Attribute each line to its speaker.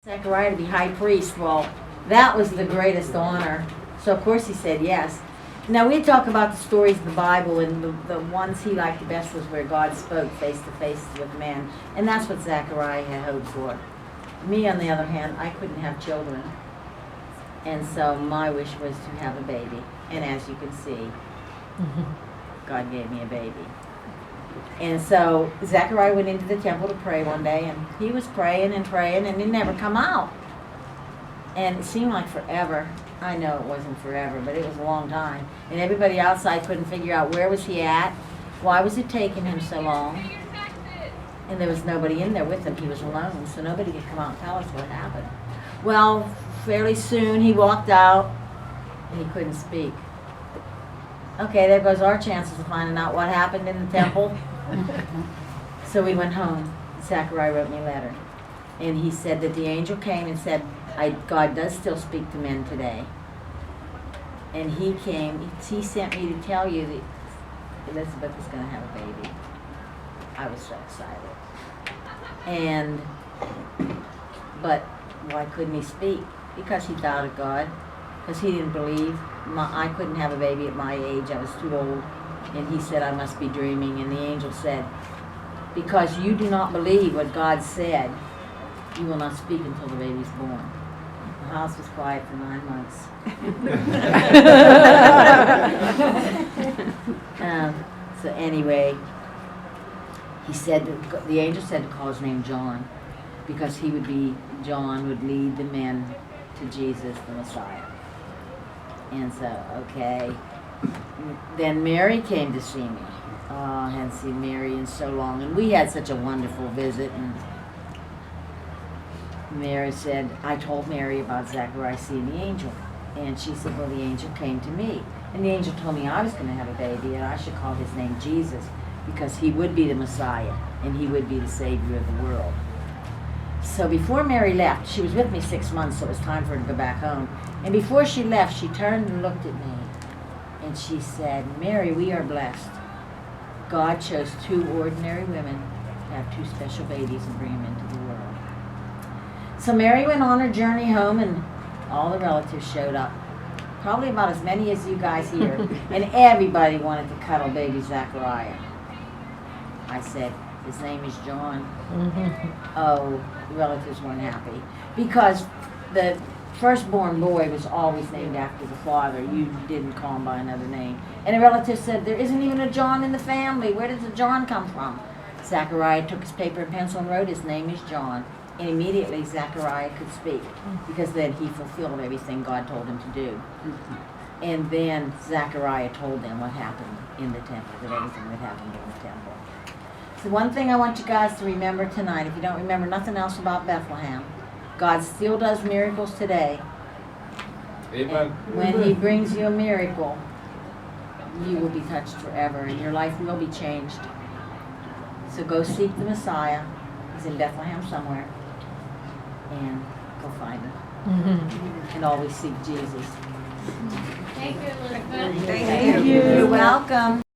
Speaker 1: Zechariah to be high priest. Well, that was the greatest honor. So of course he said yes. Now we talk about the stories of the Bible, and the ones he liked the best was where God spoke face to face with man. And that's what Zechariah had hoped for. Me, on the other hand, I couldn't have children. And so my wish was to have a baby. And as you can see, God gave me a baby. And so Zechariah went into the temple to pray one day, and he was praying, and it never come out. And it seemed like forever. I know it wasn't forever, but it was a long time. And everybody outside couldn't figure out where was he at, why was it taking him so long. And there was nobody in there with him. He was alone, so nobody could come out and tell us what happened. Well, fairly soon he walked out, and he couldn't speak. Okay, there goes our chances of finding out what happened in the temple. So we went home. Zechariah wrote me a letter. And he said that the angel came and said, God does still speak to men today. And he came, he sent me to tell you that Elizabeth is going to have a baby. I was so excited. But why couldn't he speak? Because he doubted God. Because he didn't believe. I couldn't have a baby at my age. I was too old. And he said, I must be dreaming. And the angel said, because you do not believe what God said, you will not speak until the baby's born. The house was quiet for 9 months. So anyway, he said, the angel said to call his name John, because John would lead the men to Jesus, the Messiah. And so, okay. Then Mary came to see me. Oh, I hadn't seen Mary in so long. And we had such a wonderful visit. And Mary said, I told Mary about Zechariah seeing the angel. And she said, well, the angel came to me. And the angel told me I was going to have a baby, and I should call his name Jesus, because he would be the Messiah, and he would be the Savior of the world. So before Mary left, she was with me 6 months, so it was time for her to go back home. And before she left, she turned and looked at me, and she said, Mary, we are blessed. God chose 2 ordinary women to have 2 special babies and bring them into the world. So Mary went on her journey home, and all the relatives showed up. Probably about as many as you guys here. And everybody wanted to cuddle baby Zechariah. I said, his name is John. Oh, the relatives weren't happy. Because the firstborn boy was always named after the father. You didn't call him by another name. And the relatives said, there isn't even a John in the family. Where does the John come from? Zechariah took his paper and pencil and wrote, his name is John. And immediately Zechariah could speak, because then he fulfilled everything God told him to do. And then Zechariah told them what happened in the temple, that everything that happened in the temple. So one thing I want you guys to remember tonight, if you don't remember nothing else about Bethlehem, God still does miracles today.
Speaker 2: Amen.
Speaker 1: And when he brings you a miracle, you will be touched forever, and your life will be changed. So go seek the Messiah. He's in Bethlehem somewhere. And go find him. And always seek Jesus.
Speaker 3: Thank you, Elizabeth.
Speaker 1: Thank you. You're welcome.